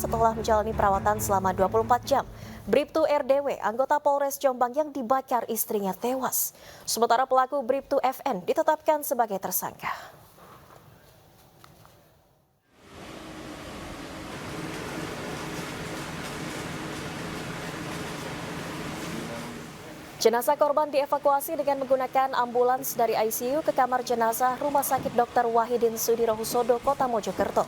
setelah menjalani perawatan selama 24 jam. Bribtu RDW, anggota Polres Jombang yang dibakar istrinya tewas. Sementara pelaku Bribtu FN ditetapkan sebagai tersangka. Jenazah korban dievakuasi dengan menggunakan ambulans dari ICU ke kamar jenazah Rumah Sakit Dr. Wahidin Sudirohusodo, Kota Mojokerto.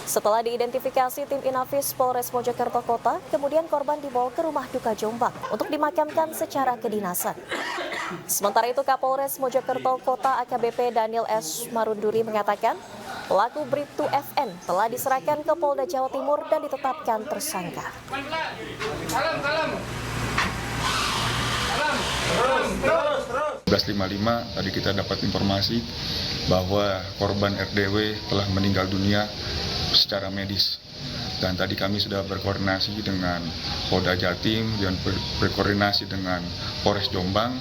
Setelah diidentifikasi tim Inafis Polres Mojokerto Kota, kemudian korban dibawa ke rumah duka Jombang untuk dimakamkan secara kedinasan. Sementara itu Kapolres Mojokerto Kota AKBP Daniel S. Marunduri mengatakan, pelaku Bribtu FN telah diserahkan ke Polda Jawa Timur dan ditetapkan tersangka. 11.55 tadi kita dapat informasi bahwa korban RDW telah meninggal dunia secara medis. Dan tadi kami sudah berkoordinasi dengan Polda Jatim dan berkoordinasi dengan Polres Jombang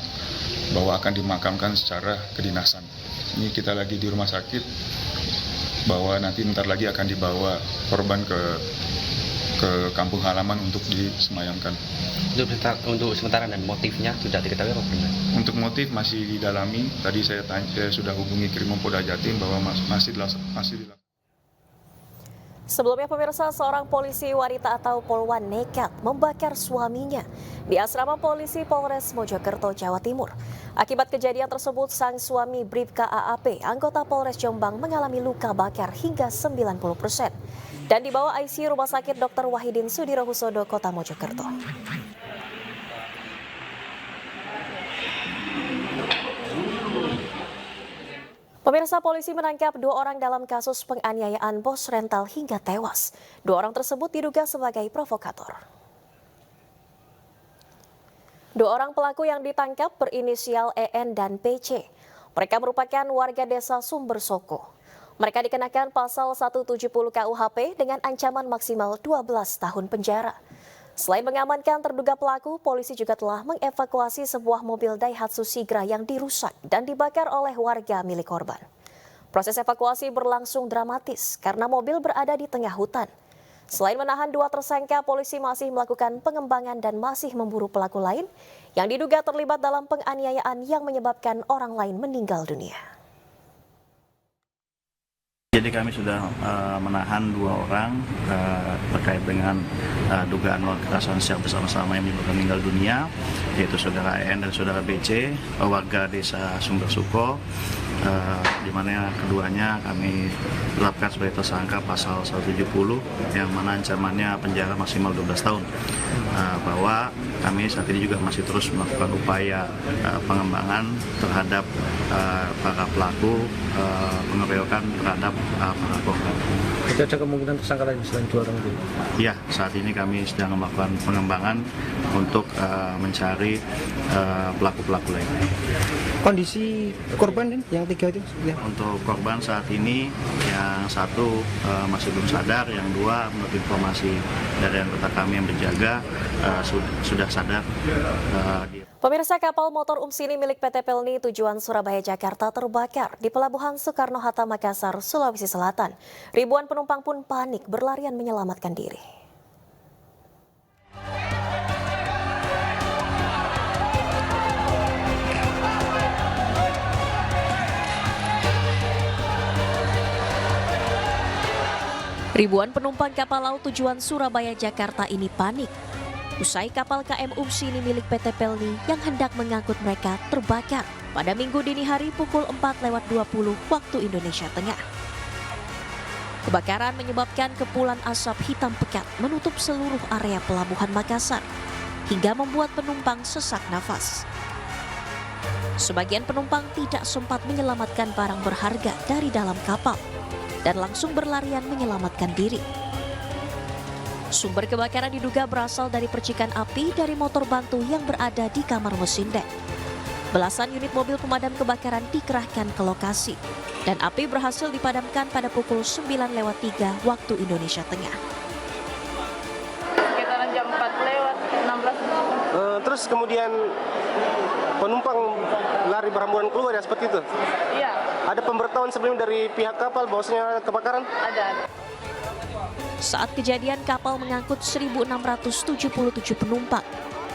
bahwa akan dimakamkan secara kedinasan. Ini kita lagi di rumah sakit bahwa nanti bentar lagi akan dibawa korban ke kampung halaman untuk disemayamkan. Untuk sementara dan motifnya sudah diketahui apa belum? Untuk motif masih didalami. Tadi saya sudah hubungi Krimpolda Jatim bahwa masih dilakukan. Sebelumnya pemirsa, seorang polisi wanita atau Polwan nekat membakar suaminya di asrama polisi Polres Mojokerto, Jawa Timur. Akibat kejadian tersebut, sang suami Bribka AAP, anggota Polres Jombang mengalami luka bakar hingga 90% dan dibawa ICU Rumah Sakit Dr. Wahidin Sudirohusodo, Kota Mojokerto. Pemirsa, polisi menangkap 2 orang dalam kasus penganiayaan bos rental hingga tewas. 2 orang tersebut diduga sebagai provokator. 2 orang pelaku yang ditangkap berinisial EN dan PC. Mereka merupakan warga desa Sumber Soko. Mereka dikenakan pasal 170 KUHP dengan ancaman maksimal 12 tahun penjara. Selain mengamankan terduga pelaku, polisi juga telah mengevakuasi sebuah mobil Daihatsu Sigra yang dirusak dan dibakar oleh warga milik korban. Proses evakuasi berlangsung dramatis karena mobil berada di tengah hutan. Selain menahan 2 tersangka, polisi masih melakukan pengembangan dan masih memburu pelaku lain yang diduga terlibat dalam penganiayaan yang menyebabkan orang lain meninggal dunia. Jadi kami sudah menahan 2 orang terkait dengan dugaan kekerasan secara bersama-sama yang menyebabkan meninggal dunia, yaitu saudara EN dan saudara BC, warga desa Sumber Suko, di mana keduanya kami tetapkan sebagai tersangka pasal 170 yang mana ancamannya penjara maksimal 12 tahun. Bahwa kami saat ini juga masih terus melakukan upaya pengembangan terhadap para pelaku pengeroyokan terhadap para korban. Itu ada kemungkinan tersangka lain selain 2 orang itu? Iya, saat ini kami sedang melakukan pengembangan untuk mencari pelaku-pelaku lain. Kondisi korban yang 3 itu? Untuk korban saat ini yang 1 masih belum sadar, yang 2 menurut informasi dari anggota kami yang berjaga sudah sadar. Pemirsa, kapal motor Umsini milik PT Pelni tujuan Surabaya Jakarta terbakar di Pelabuhan Soekarno-Hatta Makassar, Sulawesi Selatan. Ribuan penumpang pun panik berlarian menyelamatkan diri. Ribuan penumpang kapal laut tujuan Surabaya Jakarta ini panik usai kapal KM Umsini milik PT Pelni yang hendak mengangkut mereka terbakar pada Minggu dini hari pukul 4:20 waktu Indonesia Tengah. Kebakaran menyebabkan kepulan asap hitam pekat menutup seluruh area pelabuhan Makassar hingga membuat penumpang sesak nafas. Sebagian penumpang tidak sempat menyelamatkan barang berharga dari dalam kapal dan langsung berlarian menyelamatkan diri. Sumber kebakaran diduga berasal dari percikan api dari motor bantu yang berada di kamar mesin dek. Belasan unit mobil pemadam kebakaran dikerahkan ke lokasi dan api berhasil dipadamkan pada pukul 9:03 waktu Indonesia Tengah. Sekitaran jam 4:16. Terus kemudian penumpang lari berhamburan keluar ya, seperti itu? Iya. Ada pemberitahuan sebelum dari pihak kapal bahwasanya kebakaran? Ada. Saat kejadian kapal mengangkut 1.677 penumpang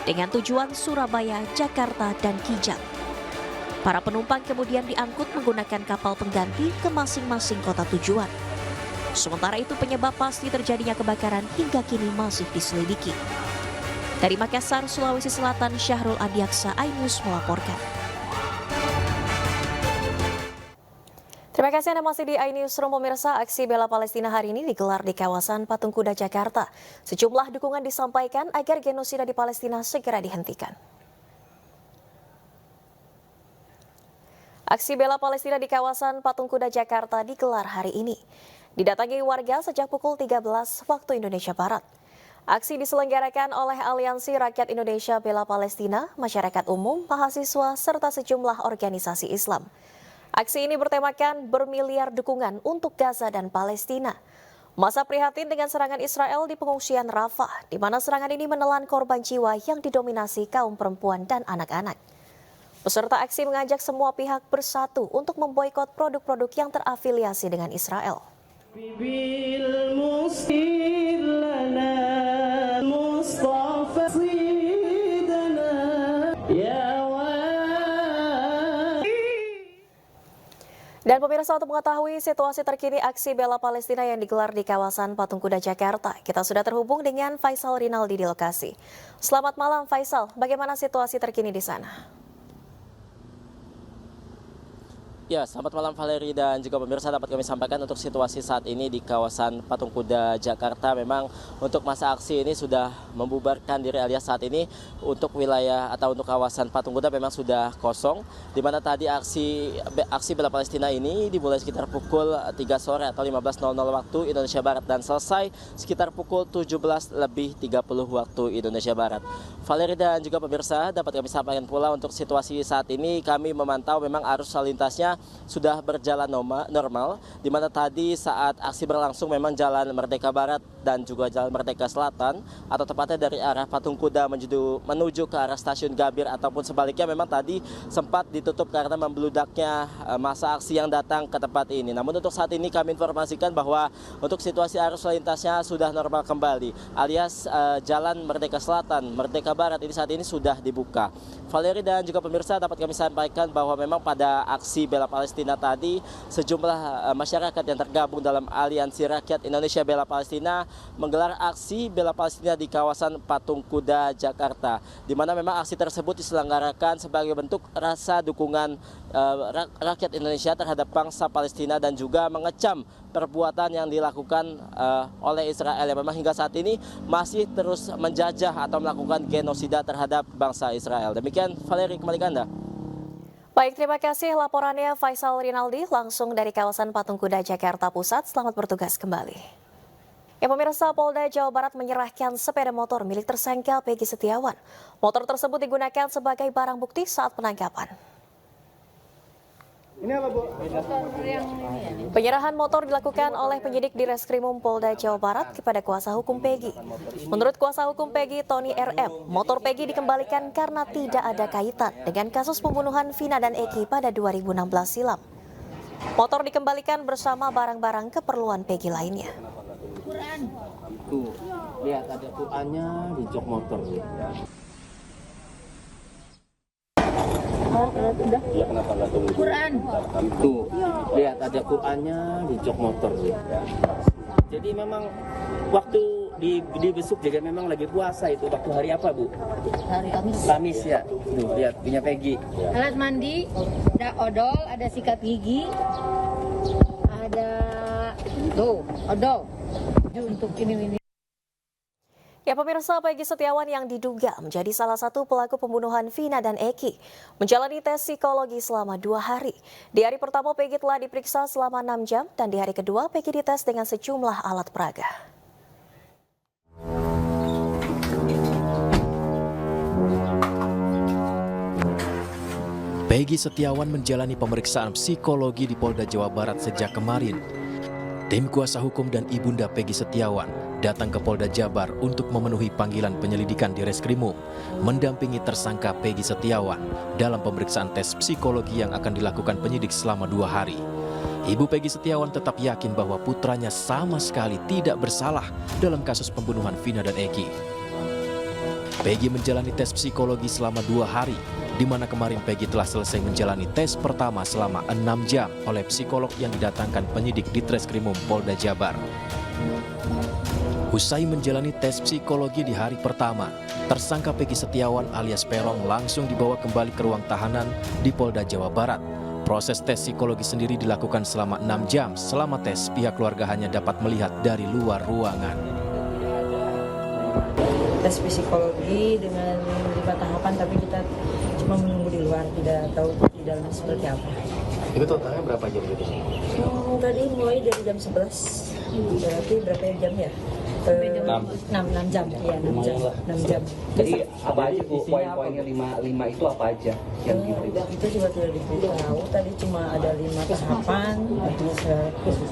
dengan tujuan Surabaya, Jakarta, dan Kijang. Para penumpang kemudian diangkut menggunakan kapal pengganti ke masing-masing kota tujuan. Sementara itu penyebab pasti terjadinya kebakaran hingga kini masih diselidiki. Dari Makassar, Sulawesi Selatan, Syahrul Adiaksa, iNews melaporkan. Terima kasih Anda masih di iNewsroom. Pemirsa, aksi bela Palestina hari ini digelar di kawasan Patung Kuda, Jakarta. Sejumlah dukungan disampaikan agar genosida di Palestina segera dihentikan. Aksi bela Palestina di kawasan Patung Kuda, Jakarta digelar hari ini. Didatangi warga sejak pukul 13 waktu Indonesia Barat. Aksi diselenggarakan oleh Aliansi Rakyat Indonesia Bela Palestina, masyarakat umum, mahasiswa, serta sejumlah organisasi Islam. Aksi ini bertemakan bermiliar dukungan untuk Gaza dan Palestina. Masa prihatin dengan serangan Israel di pengungsian Rafah, di mana serangan ini menelan korban jiwa yang didominasi kaum perempuan dan anak-anak. Peserta aksi mengajak semua pihak bersatu untuk memboikot produk-produk yang terafiliasi dengan Israel. Dan pemirsa, untuk mengetahui situasi terkini aksi bela Palestina yang digelar di kawasan Patung Kuda, Jakarta, kita sudah terhubung dengan Faisal Rinaldi di lokasi. Selamat malam Faisal, bagaimana situasi terkini di sana? Ya, selamat malam Valeri dan juga pemirsa, dapat kami sampaikan untuk situasi saat ini di kawasan Patung Kuda, Jakarta. Memang untuk masa aksi ini sudah membubarkan diri, alias saat ini untuk wilayah atau untuk kawasan Patung Kuda memang sudah kosong. Di mana tadi aksi bela Palestina ini dimulai sekitar pukul 3 sore atau 15.00 waktu Indonesia Barat dan selesai sekitar pukul 17.30 waktu Indonesia Barat. Valeri dan juga pemirsa, dapat kami sampaikan pula untuk situasi saat ini kami memantau memang arus lalu lintasnya sudah berjalan normal, di mana tadi saat aksi berlangsung memang Jalan Merdeka Barat dan juga Jalan Merdeka Selatan atau tepatnya dari arah Patung Kuda menuju ke arah Stasiun Gambir ataupun sebaliknya memang tadi sempat ditutup karena membludaknya masa aksi yang datang ke tempat ini. Namun untuk saat ini kami informasikan bahwa untuk situasi arus lalu lintasnya sudah normal kembali, alias Jalan Merdeka Selatan, Merdeka Barat ini saat ini sudah dibuka. Valeri dan juga pemirsa, dapat kami sampaikan bahwa memang pada aksi bela Palestina tadi sejumlah masyarakat yang tergabung dalam Aliansi Rakyat Indonesia Bela Palestina menggelar aksi bela Palestina di kawasan Patung Kuda, Jakarta, di mana memang aksi tersebut diselenggarakan sebagai bentuk rasa dukungan rakyat Indonesia terhadap bangsa Palestina dan juga mengecam perbuatan yang dilakukan oleh Israel yang memang hingga saat ini masih terus menjajah atau melakukan genosida terhadap bangsa Israel. Demikian Valeri, kembali ke Anda. Baik, terima kasih laporannya Faisal Rinaldi langsung dari kawasan Patung Kuda, Jakarta Pusat. Selamat bertugas kembali. Ya pemirsa, Polda Jawa Barat menyerahkan sepeda motor milik tersangka Peggy Setiawan. Motor tersebut digunakan sebagai barang bukti saat penangkapan. Ini apa, Bu? Penyerahan motor dilakukan oleh penyidik di Reskrimum Polda Jawa Barat kepada kuasa hukum Peggy. Menurut kuasa hukum Peggy, Tony RM, motor Peggy dikembalikan karena tidak ada kaitan dengan kasus pembunuhan Vina dan Eki pada 2016 silam. Motor dikembalikan bersama barang-barang keperluan Peggy lainnya. Tuh, lihat ada Qurannya di jok motor. Ya, kenapa nggak tunggu? Quran. Tuh, lihat ada Qurannya di jok motor. Jadi memang waktu di besuk juga memang lagi puasa itu. Waktu hari apa, Bu? Hari Kamis. Kamis ya. Tuh, lihat punya Peggy. Alat mandi, ada odol, ada sikat gigi, ada tuh odol. Untuk ini. Ya pemirsa, Peggy Setiawan yang diduga menjadi salah satu pelaku pembunuhan Vina dan Eki menjalani tes psikologi selama 2 hari. Di hari pertama Peggy telah diperiksa selama 6 jam dan di hari kedua Peggy dites dengan sejumlah alat peraga. Peggy Setiawan menjalani pemeriksaan psikologi di Polda Jawa Barat sejak kemarin. Tim kuasa hukum dan ibunda Peggy Setiawan datang ke Polda Jabar untuk memenuhi panggilan penyelidikan di Reskrimum, mendampingi tersangka Peggy Setiawan dalam pemeriksaan tes psikologi yang akan dilakukan penyidik selama 2 hari. Ibu Peggy Setiawan tetap yakin bahwa putranya sama sekali tidak bersalah dalam kasus pembunuhan Vina dan Eki. Peggy menjalani tes psikologi selama 2 hari, di mana kemarin Peggy telah selesai menjalani tes pertama selama 6 jam oleh psikolog yang didatangkan penyidik di Treskrimum Polda Jabar. Usai menjalani tes psikologi di hari pertama, tersangka Peggy Setiawan alias Peron langsung dibawa kembali ke ruang tahanan di Polda Jawa Barat. Proses tes psikologi sendiri dilakukan selama 6 jam. Selama tes, pihak keluarga hanya dapat melihat dari luar ruangan. Tes psikologi dengan 5 tahapan, tapi kita cuma menunggu di luar, tidak tahu di dalamnya seperti apa. Itu totalnya berapa jam gitu? Tadi mulai dari jam 11, berarti berapa jam ya? 6 jam, iya 6 jam. Jadi apa aja Bu, poin-poinnya 5 itu apa aja yang diberitahu? Itu juga sudah diberitahu, tadi cuma ada 5 tahapan,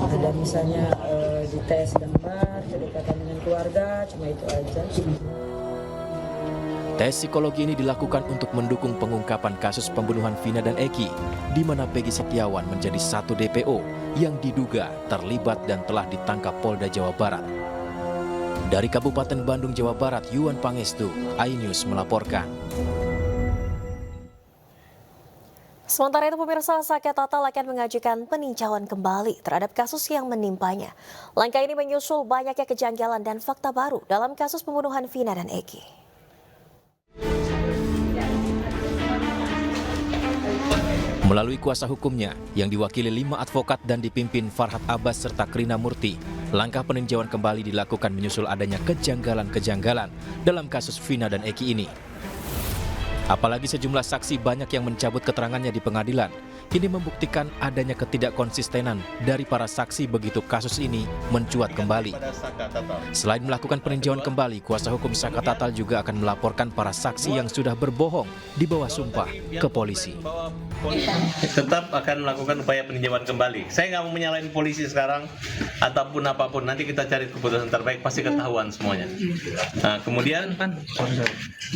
ada misalnya dites gambar, kedekatan dengan keluarga, cuma itu aja. Tes psikologi ini dilakukan untuk mendukung pengungkapan kasus pembunuhan Vina dan Eki, di mana Peggy Setiawan menjadi 1 DPO yang diduga terlibat dan telah ditangkap Polda Jawa Barat. Dari Kabupaten Bandung, Jawa Barat, Yuan Pangestu, iNews melaporkan. Sementara itu pemirsa, Saka Tatal akan mengajukan peninjauan kembali terhadap kasus yang menimpanya. Langkah ini menyusul banyaknya kejanggalan dan fakta baru dalam kasus pembunuhan Vina dan Eki. Melalui kuasa hukumnya yang diwakili 5 advokat dan dipimpin Farhad Abbas serta Krina Murti, langkah peninjauan kembali dilakukan menyusul adanya kejanggalan-kejanggalan dalam kasus Vina dan Eki ini. Apalagi sejumlah saksi banyak yang mencabut keterangannya di pengadilan. Ini membuktikan adanya ketidakkonsistenan dari para saksi begitu kasus ini mencuat kembali. Selain melakukan peninjauan kembali, kuasa hukum Saka Tatal juga akan melaporkan para saksi yang sudah berbohong di bawah sumpah ke polisi. Tetap akan melakukan upaya peninjauan kembali. Saya nggak mau menyalahin polisi sekarang ataupun apapun. Nanti kita cari keputusan terbaik, pasti ketahuan semuanya. Nah, kemudian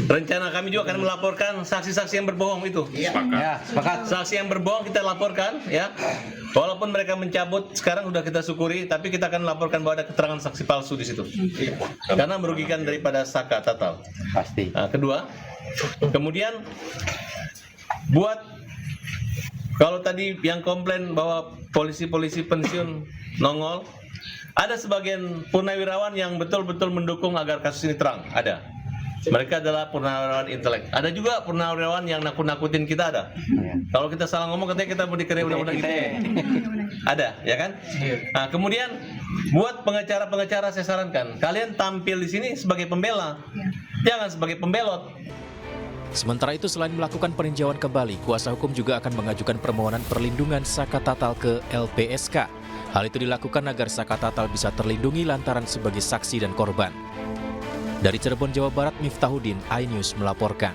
rencana kami juga akan melaporkan saksi-saksi yang berbohong itu. Sepakat. Saksi yang berbohong kita laporkan, ya. Walaupun mereka mencabut, sekarang sudah kita syukuri, tapi kita akan laporkan bahwa ada keterangan saksi palsu di situ. Karena merugikan daripada Saka Tatal. Pasti. Nah, kedua, kemudian buat kalau tadi yang komplain bahwa polisi-polisi pensiun nongol, ada sebagian purnawirawan yang betul-betul mendukung agar kasus ini terang, ada. Mereka adalah purnawirawan intelek. Ada juga purnawirawan yang nakut-nakutin kita, ada. Kalau kita salah ngomong katanya kita mau dikenai undang-undang ITE. Ada, ya kan? Nah, kemudian buat pengacara-pengacara saya sarankan, kalian tampil di sini sebagai pembela, jangan sebagai pembelot. Sementara itu, selain melakukan peninjauan kembali, kuasa hukum juga akan mengajukan permohonan perlindungan Saka Tatal ke LPSK. Hal itu dilakukan agar Saka Tatal bisa terlindungi lantaran sebagai saksi dan korban. Dari Cirebon, Jawa Barat, Miftahuddin, iNews melaporkan.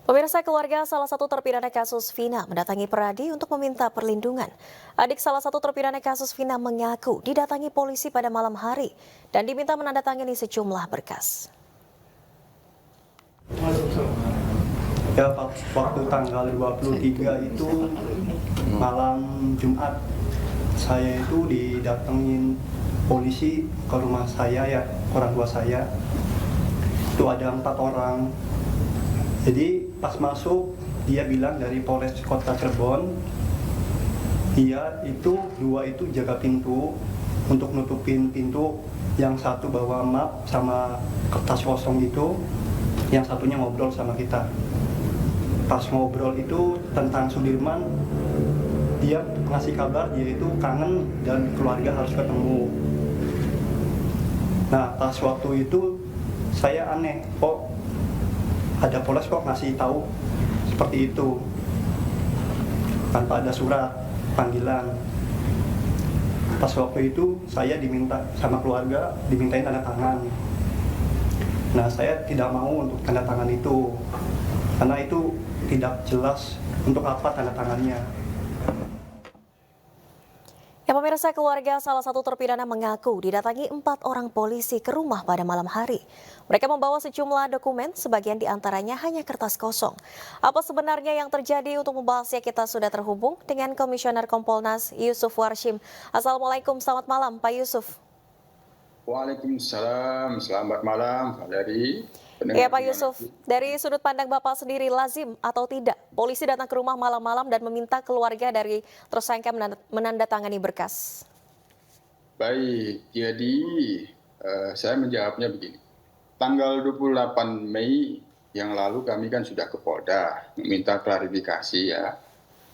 Pemirsa, keluarga salah satu terpidana kasus Vina mendatangi Peradi untuk meminta perlindungan. Adik salah satu terpidana kasus Vina mengaku didatangi polisi pada malam hari dan diminta menandatangani sejumlah berkas. Ya, waktu tanggal 23 itu malam Jumat, saya itu didatengin polisi ke rumah saya, ya, orang tua saya. Itu ada 4 orang. Jadi pas masuk dia bilang dari Polres Kota Cirebon, dia itu 2 itu jaga pintu untuk nutupin pintu, yang satu bawa map sama kertas kosong gitu, yang satunya ngobrol sama kita. Pas ngobrol itu tentang Sudirman, dia ngasih kabar dia itu kangen dan keluarga harus ketemu. Nah, pas waktu itu saya aneh, kok ada Polres kok ngasih tahu seperti itu tanpa ada surat panggilan. Pas waktu itu saya diminta sama keluarga, dimintain tanda tangan. Nah, saya tidak mau untuk tanda tangan itu karena itu tidak jelas untuk apa tanda tangannya. Ya pemirsa, keluarga salah satu terpidana mengaku didatangi 4 orang polisi ke rumah pada malam hari. Mereka membawa sejumlah dokumen, sebagian diantaranya hanya kertas kosong. Apa sebenarnya yang terjadi? Untuk membahasnya kita sudah terhubung dengan Komisioner Kompolnas Yusuf Warshim. Assalamualaikum, selamat malam Pak Yusuf. Waalaikumsalam, selamat malam Valeri. Ya Pak Yusuf, dari sudut pandang Bapak sendiri, lazim atau tidak polisi datang ke rumah malam-malam dan meminta keluarga dari tersangka menandatangani berkas? Baik, jadi saya menjawabnya begini. Tanggal 28 Mei yang lalu kami kan sudah ke Polda meminta klarifikasi ya.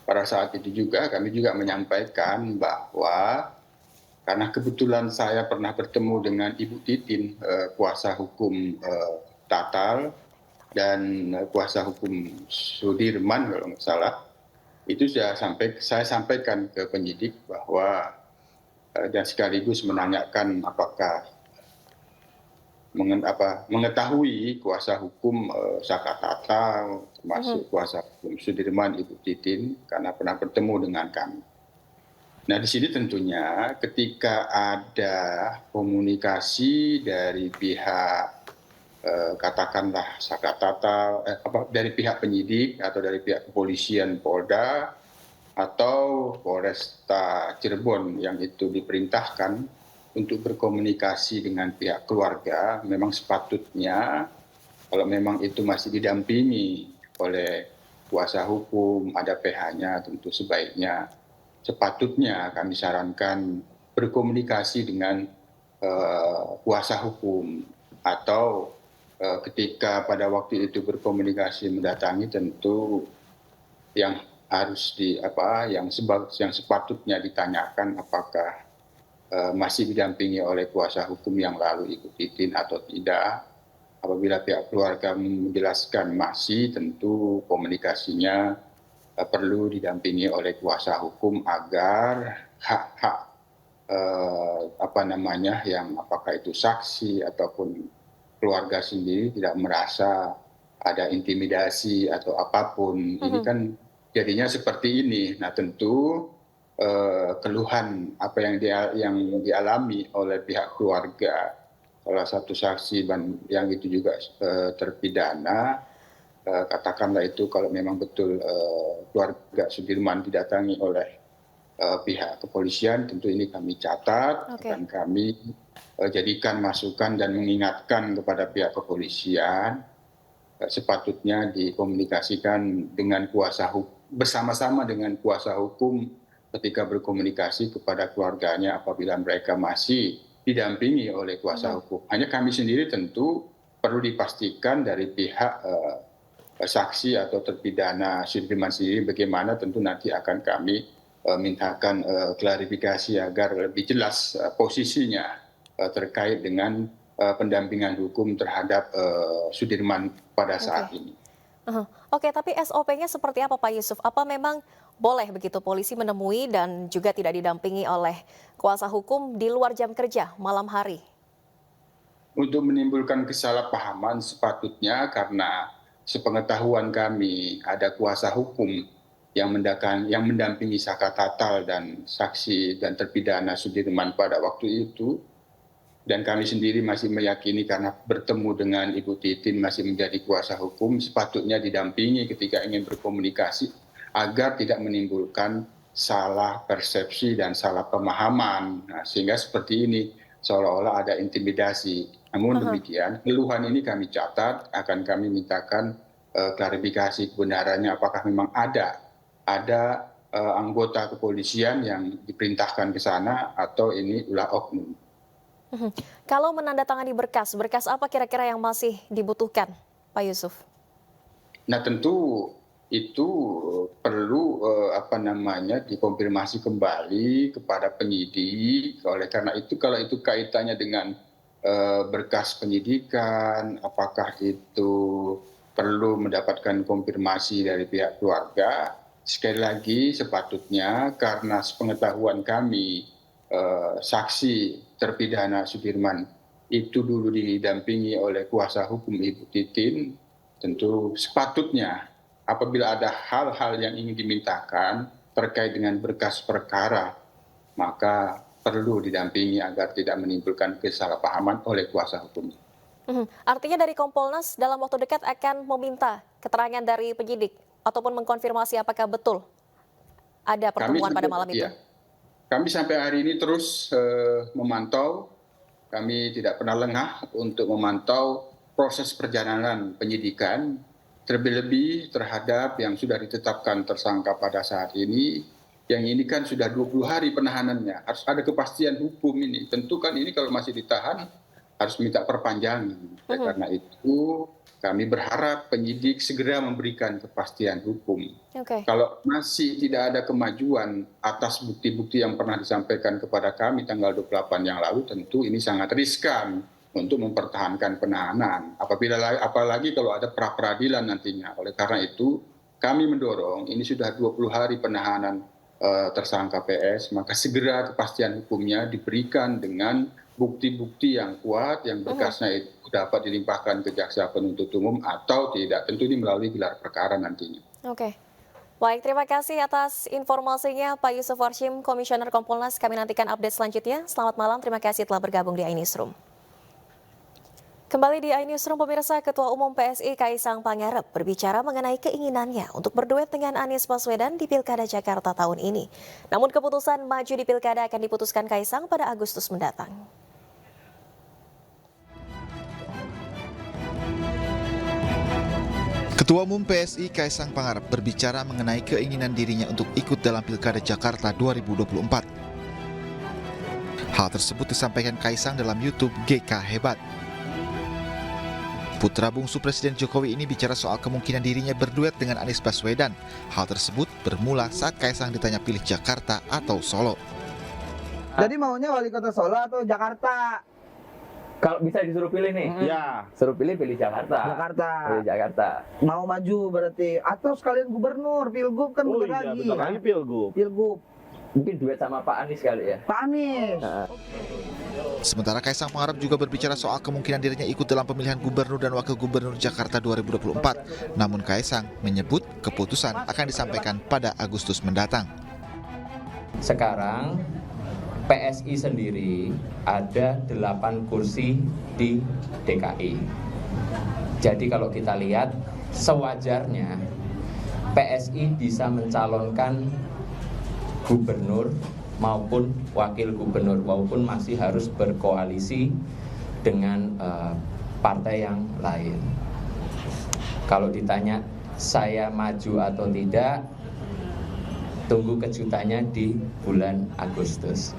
Pada saat itu juga kami juga menyampaikan bahwa karena kebetulan saya pernah bertemu dengan Ibu Titin, kuasa hukum Tatal dan kuasa hukum Sudirman kalau nggak salah, itu saya sampaikan ke penyidik bahwa dan sekaligus menanyakan apakah mengetahui kuasa hukum Saka Tatal termasuk kuasa hukum Sudirman Ibu Titin karena pernah bertemu dengan kami. Nah di sini tentunya ketika ada komunikasi dari pihak katakanlah Saka Tatal, dari pihak penyidik atau dari pihak kepolisian Polda atau Polresta Cirebon yang itu diperintahkan untuk berkomunikasi dengan pihak keluarga, memang sepatutnya kalau memang itu masih didampingi oleh kuasa hukum, ada PH-nya, tentu sebaiknya sepatutnya kami sarankan berkomunikasi dengan kuasa hukum atau ketika pada waktu itu berkomunikasi mendatangi tentu yang harus yang sepatutnya ditanyakan apakah masih didampingi oleh kuasa hukum yang lalu Ibu Titin atau tidak. Apabila pihak keluarga menjelaskan masih, tentu komunikasinya perlu didampingi oleh kuasa hukum agar hak-hak yang apakah itu saksi ataupun keluarga sendiri tidak merasa ada intimidasi atau apapun. Ini kan jadinya seperti ini. Nah tentu keluhan apa yang dialami oleh pihak keluarga, salah satu saksi yang itu juga terpidana, katakanlah itu kalau memang betul keluarga Sudirman didatangi oleh pihak kepolisian, tentu ini kami catat, akan kami jadikan masukan dan mengingatkan kepada pihak kepolisian sepatutnya dikomunikasikan dengan kuasa hukum, bersama-sama dengan kuasa hukum ketika berkomunikasi kepada keluarganya apabila mereka masih didampingi oleh kuasa hukum. Hanya kami sendiri tentu perlu dipastikan dari pihak saksi atau terpidana Sudirman sendiri bagaimana, tentu nanti akan kami mintakan klarifikasi agar lebih jelas posisinya terkait dengan pendampingan hukum terhadap Sudirman pada saat ini. Oke, tapi SOP-nya seperti apa Pak Yusuf? Apa memang boleh begitu polisi menemui dan juga tidak didampingi oleh kuasa hukum di luar jam kerja malam hari? Untuk menimbulkan kesalahpahaman sepatutnya karena sepengetahuan kami ada kuasa hukum yang mendampingi Saka Tatal dan saksi dan terpidana Sudirman pada waktu itu. Dan kami sendiri masih meyakini karena bertemu dengan Ibu Titin masih menjadi kuasa hukum, sepatutnya didampingi ketika ingin berkomunikasi agar tidak menimbulkan salah persepsi dan salah pemahaman. Nah, sehingga seperti ini seolah-olah ada intimidasi. Namun demikian, keluhan ini kami catat, akan kami mintakan klarifikasi kebenarannya apakah memang ada anggota kepolisian yang diperintahkan ke sana atau ini ulah oknum. Kalau menandatangani berkas apa kira-kira yang masih dibutuhkan, Pak Yusuf? Nah tentu itu perlu dikonfirmasi kembali kepada penyidik. Oleh karena itu kalau itu kaitannya dengan berkas penyidikan, apakah itu perlu mendapatkan konfirmasi dari pihak keluarga? Sekali lagi sepatutnya karena sepengetahuan kami saksi terpidana Sudirman itu dulu didampingi oleh kuasa hukum Ibu Titin, tentu sepatutnya apabila ada hal-hal yang ingin dimintakan terkait dengan berkas perkara maka perlu didampingi agar tidak menimbulkan kesalahpahaman oleh kuasa hukum. Artinya dari Kompolnas dalam waktu dekat akan meminta keterangan dari penyidik ataupun mengkonfirmasi apakah betul ada pertemuan pada malam itu. Ya, kami sampai hari ini terus memantau, kami tidak pernah lengah untuk memantau proses perjalanan penyidikan, terlebih terhadap yang sudah ditetapkan tersangka pada saat ini. Yang ini kan sudah 20 hari penahanannya, harus ada kepastian hukum ini. Tentu kan ini kalau masih ditahan harus minta perpanjangan. Karena itu kami berharap penyidik segera memberikan kepastian hukum. Kalau masih tidak ada kemajuan atas bukti-bukti yang pernah disampaikan kepada kami tanggal 28 yang lalu, tentu ini sangat riskan untuk mempertahankan penahanan. Apalagi kalau ada pra-peradilan nantinya. Oleh karena itu kami mendorong, ini sudah 20 hari penahanan tersangka PS, maka segera kepastian hukumnya diberikan dengan bukti-bukti yang kuat, yang berkasnya itu dapat dilimpahkan ke jaksa penuntut umum atau tidak. Tentu ini melalui gelar perkara nantinya. Baik, terima kasih atas informasinya Pak Yusuf Warshim, Komisioner Kompolnas. Kami nantikan update selanjutnya. Selamat malam, terima kasih telah bergabung di iNewsroom. Kembali di iNewsroom, pemirsa, Ketua Umum PSI Kaisang Pangarep berbicara mengenai keinginannya untuk berduet dengan Anies Baswedan di Pilkada Jakarta tahun ini. Namun keputusan maju di Pilkada akan diputuskan Kaisang pada Agustus mendatang. Ketua Umum PSI Kaisang Pangarep berbicara mengenai keinginan dirinya untuk ikut dalam Pilkada Jakarta 2024. Hal tersebut disampaikan Kaisang dalam YouTube GK Hebat. Putra bungsu Presiden Jokowi ini bicara soal kemungkinan dirinya berduet dengan Anies Baswedan. Hal tersebut bermula saat Kaisang ditanya pilih Jakarta atau Solo. Jadi maunya wali kota Solo atau Jakarta? Kalau bisa disuruh pilih nih, suruh pilih Jakarta. Pilih Jakarta. Mau maju berarti atau sekalian gubernur, pilgub kan bentar lagi. Bentar lagi pilgub. Mungkin duet sama Pak Anies kali ya. Pak Anies. Sementara Kaisang Pangarep juga berbicara soal kemungkinan dirinya ikut dalam pemilihan gubernur dan wakil gubernur Jakarta 2024. Namun Kaisang menyebut keputusan akan disampaikan pada Agustus mendatang. Sekarang PSI sendiri ada 8 kursi di DKI. Jadi kalau kita lihat sewajarnya PSI bisa mencalonkan gubernur maupun wakil gubernur, walaupun masih harus berkoalisi dengan partai yang lain. Kalau ditanya saya maju atau tidak, tunggu kejutannya di bulan Agustus.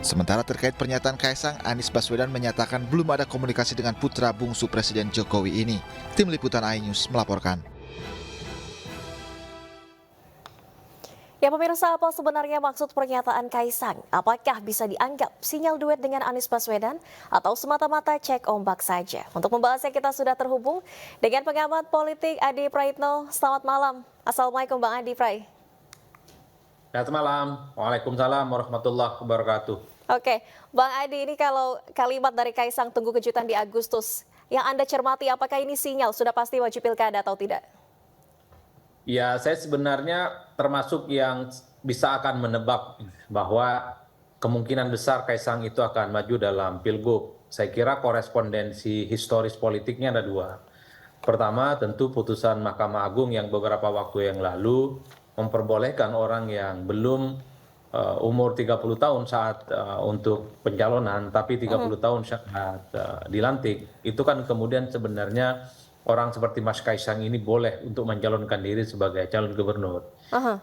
Sementara terkait pernyataan Kaisang, Anies Baswedan menyatakan belum ada komunikasi dengan putra bungsu Presiden Jokowi ini. Tim Liputan iNews melaporkan. Ya pemirsa, apa sebenarnya maksud pernyataan Kaisang? Apakah bisa dianggap sinyal duet dengan Anies Baswedan atau semata-mata cek ombak saja? Untuk membahasnya kita sudah terhubung dengan pengamat politik Adi Praitno. Selamat malam. Assalamualaikum Bang Adi Prai. Selamat malam. Waalaikumsalam warahmatullahi wabarakatuh. Oke, Bang Adi, ini kalau kalimat dari Kaisang tunggu kejutan di Agustus, yang Anda cermati apakah ini sinyal sudah pasti wajib pilkada atau tidak? Ya, saya sebenarnya termasuk yang bisa akan menebak bahwa kemungkinan besar Kaisang itu akan maju dalam pilgub. Saya kira korespondensi historis politiknya ada dua. Pertama, tentu putusan Mahkamah Agung yang beberapa waktu yang lalu memperbolehkan orang yang belum umur 30 tahun saat untuk pencalonan, tapi 30 tahun saat dilantik, itu kan kemudian sebenarnya orang seperti Mas Kaisang ini boleh untuk mencalonkan diri sebagai calon gubernur.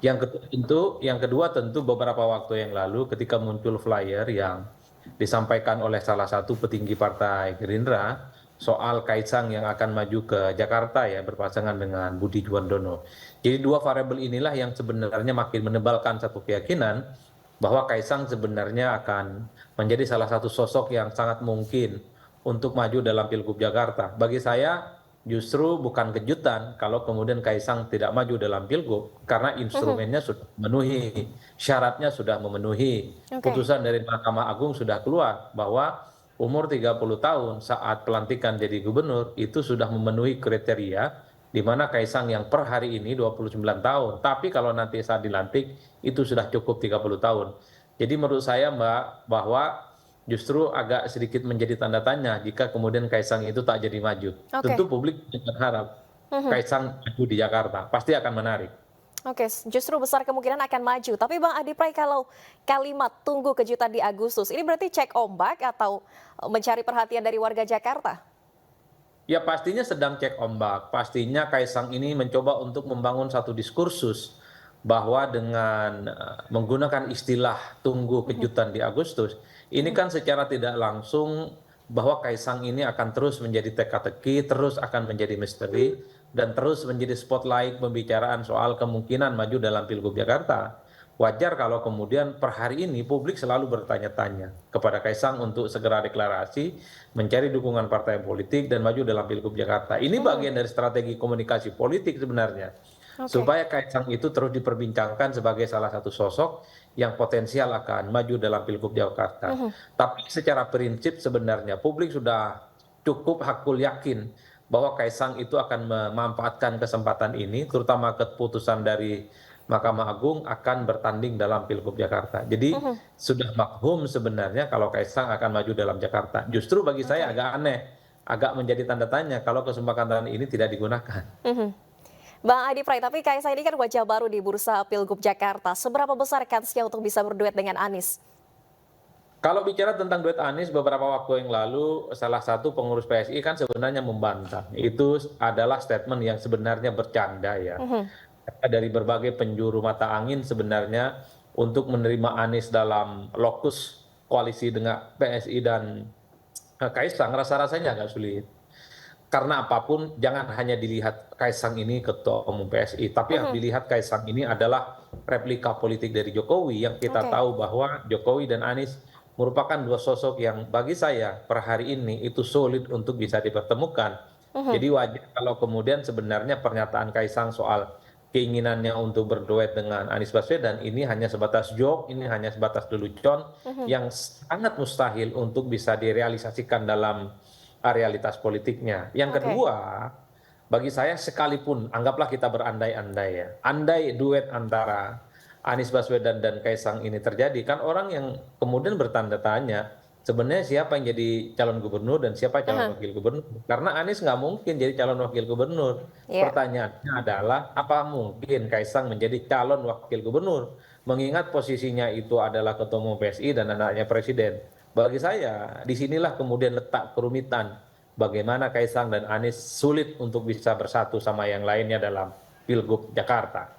Yang kedua tentu beberapa waktu yang lalu ketika muncul flyer yang disampaikan oleh salah satu petinggi partai Gerindra soal Kaisang yang akan maju ke Jakarta ya berpasangan dengan Budi Juwandono. Jadi dua variabel inilah yang sebenarnya makin menebalkan satu keyakinan bahwa Kaisang sebenarnya akan menjadi salah satu sosok yang sangat mungkin untuk maju dalam Pilgub Jakarta. Bagi saya justru bukan kejutan kalau kemudian Kaisang tidak maju dalam pilgub karena instrumennya sudah memenuhi, syaratnya sudah memenuhi. Putusan dari Mahkamah Agung sudah keluar bahwa umur 30 tahun saat pelantikan jadi gubernur itu sudah memenuhi kriteria di mana Kaisang yang per hari ini 29 tahun, tapi kalau nanti saat dilantik itu sudah cukup 30 tahun. Jadi menurut saya Mbak, bahwa justru agak sedikit menjadi tanda tanya jika kemudian Kaisang itu tak jadi maju. Tentu publik berharap Kaisang maju di Jakarta, pasti akan menarik. Oke, justru besar kemungkinan akan maju. Tapi Bang Adi Pray, kalau kalimat tunggu kejutan di Agustus, ini berarti cek ombak atau mencari perhatian dari warga Jakarta? Ya pastinya sedang cek ombak. Pastinya Kaisang ini mencoba untuk membangun satu diskursus bahwa dengan menggunakan istilah tunggu kejutan di Agustus, ini kan secara tidak langsung bahwa Kaisang ini akan terus menjadi teka-teki, terus akan menjadi misteri, dan terus menjadi spotlight pembicaraan soal kemungkinan maju dalam Pilgub Jakarta. Wajar kalau kemudian per hari ini publik selalu bertanya-tanya kepada Kaisang untuk segera deklarasi, mencari dukungan partai politik dan maju dalam Pilgub Jakarta. Ini bagian dari strategi komunikasi politik sebenarnya. Supaya Kaisang itu terus diperbincangkan sebagai salah satu sosok yang potensial akan maju dalam Pilgub Jakarta. Tapi secara prinsip sebenarnya publik sudah cukup hakul yakin bahwa Kaisang itu akan memanfaatkan kesempatan ini, terutama keputusan dari Mahkamah Agung akan bertanding dalam Pilgub Jakarta. Jadi sudah maklum sebenarnya kalau Kaisang akan maju dalam Jakarta. Justru bagi saya agak aneh, agak menjadi tanda tanya kalau kesempatan ini tidak digunakan. Bang Adi Pray, tapi Kaisang ini kan wajah baru di bursa Pilgub Jakarta. Seberapa besar kansnya untuk bisa berduet dengan Anies? Kalau bicara tentang duet Anies, beberapa waktu yang lalu salah satu pengurus PSI kan sebenarnya membantah. Itu adalah statement yang sebenarnya bercanda ya. Dari berbagai penjuru mata angin sebenarnya untuk menerima Anies dalam lokus koalisi dengan PSI dan Kaisang rasa-rasanya agak sulit. Karena apapun jangan hanya dilihat Kaisang ini ketua umum PSI, tapi yang dilihat Kaisang ini adalah replika politik dari Jokowi yang kita tahu bahwa Jokowi dan Anies merupakan dua sosok yang bagi saya per hari ini itu sulit untuk bisa dipertemukan. Jadi wajar kalau kemudian sebenarnya pernyataan Kaisang soal keinginannya untuk berduet dengan Anies Baswedan ini hanya sebatas joke, ini hanya sebatas lelucon yang sangat mustahil untuk bisa direalisasikan dalam realitas politiknya. Yang kedua, bagi saya sekalipun anggaplah kita berandai-andai ya, andai duet antara Anies Baswedan dan Kaisang ini terjadi, kan orang yang kemudian bertanda tanya sebenarnya siapa yang jadi calon gubernur dan siapa calon wakil gubernur. Karena Anies nggak mungkin jadi calon wakil gubernur. Pertanyaannya adalah apa mungkin Kaisang menjadi calon wakil gubernur mengingat posisinya itu adalah ketua umum PSI dan anaknya presiden. Bagi saya disinilah kemudian letak kerumitan bagaimana Kaisang dan Anies sulit untuk bisa bersatu sama yang lainnya dalam Pilgub Jakarta.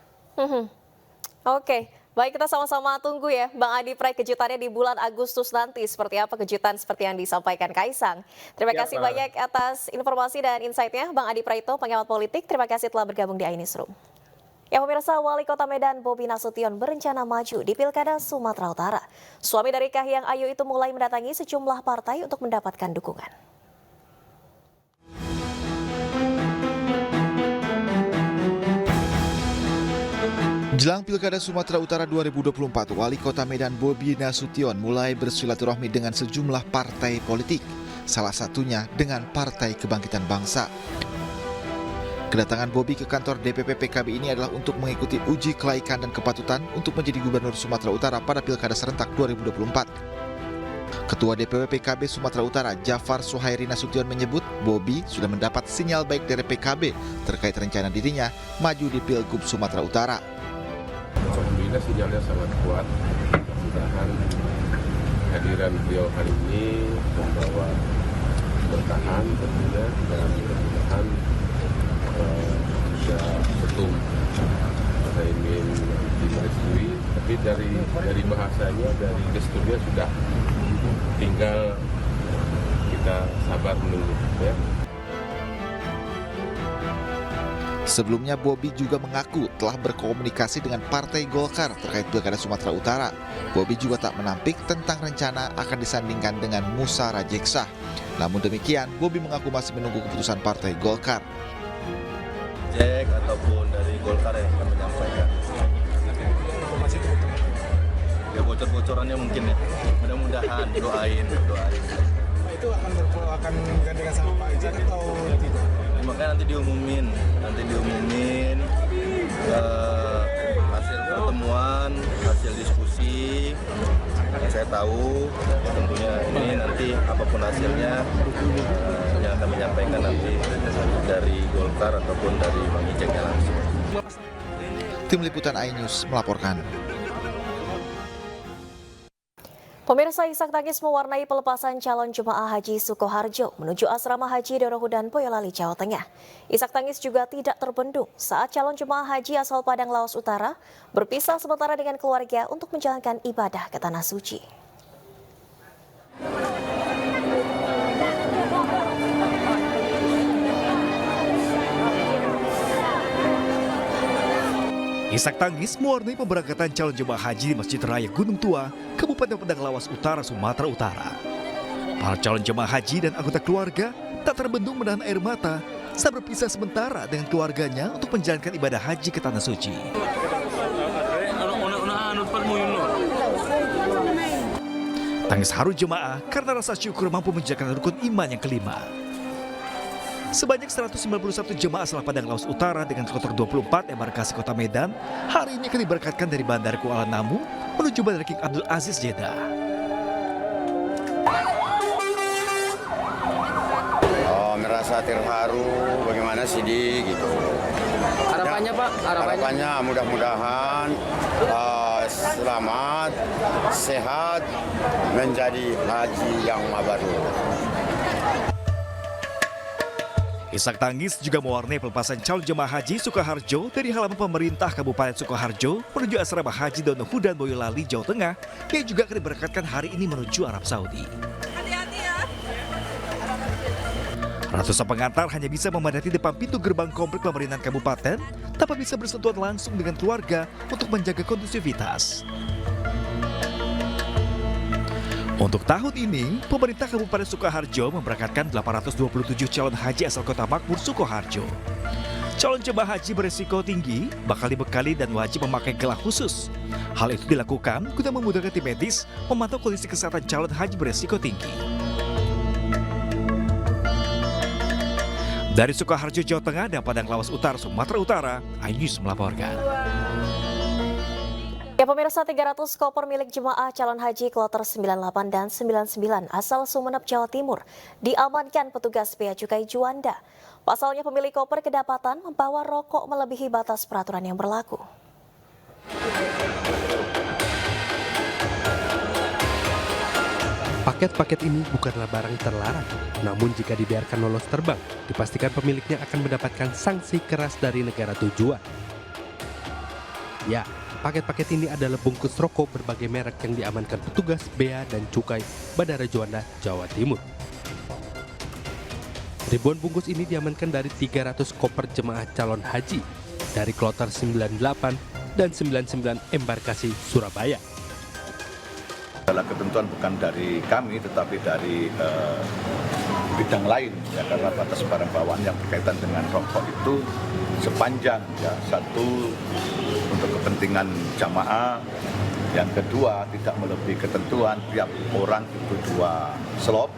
Oke, baik, kita sama-sama tunggu ya Bang Adi Pray kejutannya di bulan Agustus nanti. Seperti apa kejutan seperti yang disampaikan Kaisang. Terima kasih banyak atas informasi dan insight-nya Bang Adi Prayitno, pengamat politik. Terima kasih telah bergabung di iNewsroom. Ya pemirsa, Wali Kota Medan Bobi Nasution berencana maju di Pilkada Sumatera Utara. Suami dari Kahiyang Ayu itu mulai mendatangi sejumlah partai untuk mendapatkan dukungan. Jelang Pilkada Sumatera Utara 2024, Wali Kota Medan Bobi Nasution mulai bersilaturahmi dengan sejumlah partai politik, salah satunya dengan Partai Kebangkitan Bangsa. Kedatangan Bobi ke kantor DPP PKB ini adalah untuk mengikuti uji kelaikan dan kepatutan untuk menjadi Gubernur Sumatera Utara pada Pilkada serentak 2024. Ketua DPP PKB Sumatera Utara, Jafar Suhairi Nasution menyebut Bobi sudah mendapat sinyal baik dari PKB terkait rencana dirinya maju di Pilgub Sumatera Utara. Alhamdulillah sinyalnya sangat kuat. Mudah-mudahan kehadiran beliau hari ini membawa bertahan tentunya dan mudah-mudahan bisa ketum Muhaimin direstui. Tapi dari bahasanya, dari gesturnya sudah tinggal kita sabar menunggu ya. Sebelumnya Bobi juga mengaku telah berkomunikasi dengan Partai Golkar terkait Pilkada Sumatera Utara. Bobi juga tak menampik tentang rencana akan disandingkan dengan Musa Rajeksa. Namun demikian, Bobi mengaku masih menunggu keputusan Partai Golkar. Jack ataupun dari Golkar yang akan menyampaikan. Ya bocor-bocorannya mungkin ya. Mudah-mudahan doain. Itu akan bergandengan sama Pak Jack atau tidak? makanya nanti diumumin hasil pertemuan, hasil diskusi yang saya tahu. Tentunya ini nanti apapun hasilnya yang akan menyampaikan nanti dari Golkar ataupun dari Bang Ijeknya langsung. Tim Liputan iNews melaporkan. Pemirsa, isak tangis mewarnai pelepasan calon jemaah haji Sukoharjo menuju asrama haji Dorohudan, Boyolali, Jawa Tengah. Isak tangis juga tidak terbendung saat calon jemaah haji asal Padang Laos Utara berpisah sementara dengan keluarga untuk menjalankan ibadah ke Tanah Suci. Isak tangis mewarnai pemberangkatan calon jemaah haji di Masjid Raya Gunung Tua, Kabupaten Padang Lawas Utara, Sumatera Utara. Para calon jemaah haji dan anggota keluarga tak terbendung menahan air mata saat berpisah sementara dengan keluarganya untuk menjalankan ibadah haji ke Tanah Suci. Tangis haru jemaah karena rasa syukur mampu menjalankan rukun iman yang kelima. Sebanyak 191 jemaah asal Padang Lawas Utara dengan kloter 24 embarkasi Kota Medan hari ini akan diberangkatkan dari Bandara Kuala Namu menuju Bandara King Abdul Aziz Jeddah. Merasa terharu, bagaimana sih gitu. Harapannya Pak? Harapannya mudah-mudahan selamat, sehat, menjadi haji yang mabrur. Isak tangis juga mewarnai pelepasan calon jemaah haji Sukoharjo dari halaman pemerintah Kabupaten Sukoharjo menuju asrama haji Dorohudan, Boyolali, Jawa Tengah yang juga akan diberangkatkan hari ini menuju Arab Saudi. Hati-hati ya. Ratusan pengantar hanya bisa memadati depan pintu gerbang komplek pemerintahan kabupaten tanpa bisa bersentuhan langsung dengan keluarga untuk menjaga kondusivitas. Untuk tahun ini, pemerintah Kabupaten Sukoharjo memberangkatkan 827 calon haji asal Kota Makmur Sukoharjo. Calon jemaah haji beresiko tinggi, bakal dibekali dan wajib memakai gelang khusus. Hal itu dilakukan guna memudahkan tim medis memantau kondisi kesehatan calon haji beresiko tinggi. Dari Sukoharjo, Jawa Tengah dan Padang Lawas Utara, Sumatera Utara, iNews melaporkan. Ya pemirsa, 300 koper milik jemaah calon haji kloter 98 dan 99 asal Sumeneb, Jawa Timur diamankan petugas Bea Cukai Juanda. Pasalnya pemilik koper kedapatan membawa rokok melebihi batas peraturan yang berlaku. Paket-paket ini bukanlah barang terlarang, namun jika dibiarkan lolos terbang, dipastikan pemiliknya akan mendapatkan sanksi keras dari negara tujuan. Ya, paket-paket ini adalah bungkus rokok berbagai merek yang diamankan petugas Bea dan Cukai Bandara Juanda, Jawa Timur. Ribuan bungkus ini diamankan dari 300 koper jemaah calon haji dari kloter 98 dan 99 embarkasi Surabaya. Adalah ketentuan bukan dari kami tetapi dari bidang lain ya, karena batas barang bawaan yang berkaitan dengan rokok itu sepanjang ya, satu untuk kepentingan jamaah, yang kedua tidak melebihi ketentuan tiap orang itu 2 slop,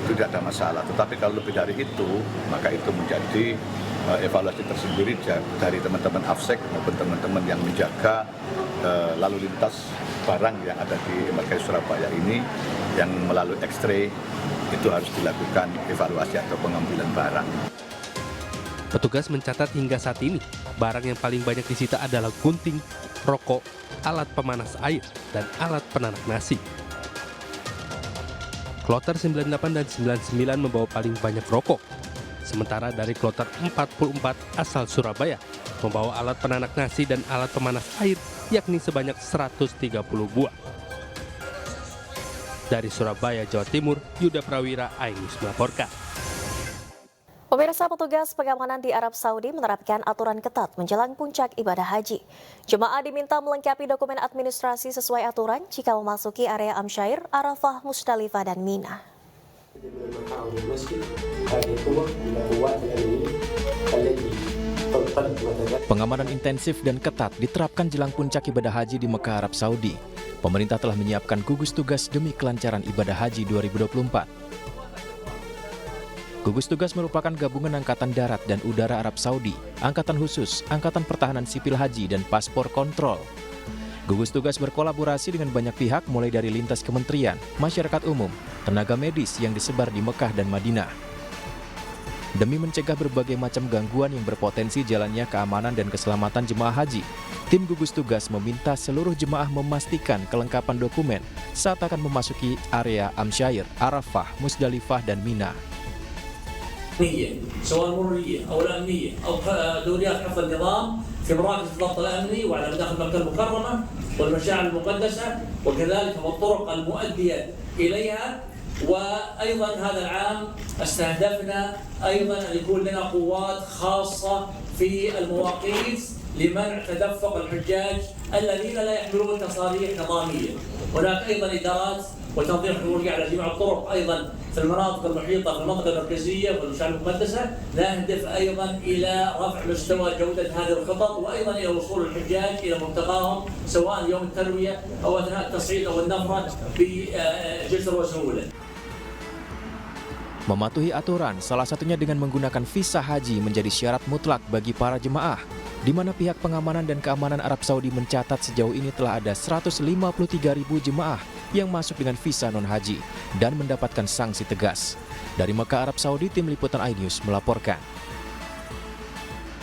itu tidak ada masalah. Tetapi kalau lebih dari itu maka itu menjadi evaluasi tersendiri dari teman-teman AFSEK maupun teman-teman yang menjaga lalu lintas barang yang ada di embarkasi Surabaya ini, yang melalui X-ray itu harus dilakukan evaluasi atau pengambilan barang. Petugas mencatat hingga saat ini, barang yang paling banyak disita adalah gunting, rokok, alat pemanas air, dan alat penanak nasi. Kloter 98 dan 99 membawa paling banyak rokok, sementara dari kloter 44 asal Surabaya membawa alat penanak nasi dan alat pemanas air yakni sebanyak 130 buah. Dari Surabaya, Jawa Timur, Yuda Prawira, iNews melaporkan. Pemirsa, petugas pengamanan di Arab Saudi menerapkan aturan ketat menjelang puncak ibadah haji. Jemaah diminta melengkapi dokumen administrasi sesuai aturan jika memasuki area Amsyair, Arafah, Musdalifah, dan Mina. Pengamanan intensif dan ketat diterapkan jelang puncak ibadah haji di Mekah, Arab Saudi. Pemerintah telah menyiapkan gugus tugas demi kelancaran ibadah haji 2024. Gugus tugas merupakan gabungan Angkatan Darat dan Udara Arab Saudi, Angkatan Khusus, Angkatan Pertahanan Sipil Haji, dan Paspor Kontrol. Gugus tugas berkolaborasi dengan banyak pihak mulai dari lintas kementerian, masyarakat umum, tenaga medis yang disebar di Mekah dan Madinah. Demi mencegah berbagai macam gangguan yang berpotensi jalannya keamanan dan keselamatan jemaah haji, tim gugus tugas meminta seluruh jemaah memastikan kelengkapan dokumen saat akan memasuki area Amsyair, Arafah, Musdalifah, dan Mina. سواء المرورية أو الأمنية أو دوريات حفظ النظام في مراكز الضبط الأمني وعلى مداخل مكة المكرمة والمشاعر المقدسة وكذلك والطرق المؤدية إليها. وأيضا هذا العام استهدفنا أيضا أن يكون لنا قوات خاصة في المواقيت لمنع تدفق الحجاج الذين لا يحملون تصاريح نظامية. هناك أيضا إدارات وتنظيم حضورية على جميع الطرق أيضا في المناطق المحيطة في المنطقة المركزية والمشاعر المقدسة. نهدف أيضا إلى رفع مستوى جودة هذه الخطط وأيضا إلى وصول الحجاج إلى منطقاهم سواء يوم التروية أو أثناء التصعيد أو النفرة بجسر وسهولة. Mematuhi aturan, salah satunya dengan menggunakan visa haji menjadi syarat mutlak bagi para jemaah, di mana pihak pengamanan dan keamanan Arab Saudi mencatat sejauh ini telah ada 153.000 jemaah yang masuk dengan visa non-haji dan mendapatkan sanksi tegas. Dari Mekah, Arab Saudi, Tim Liputan iNews melaporkan.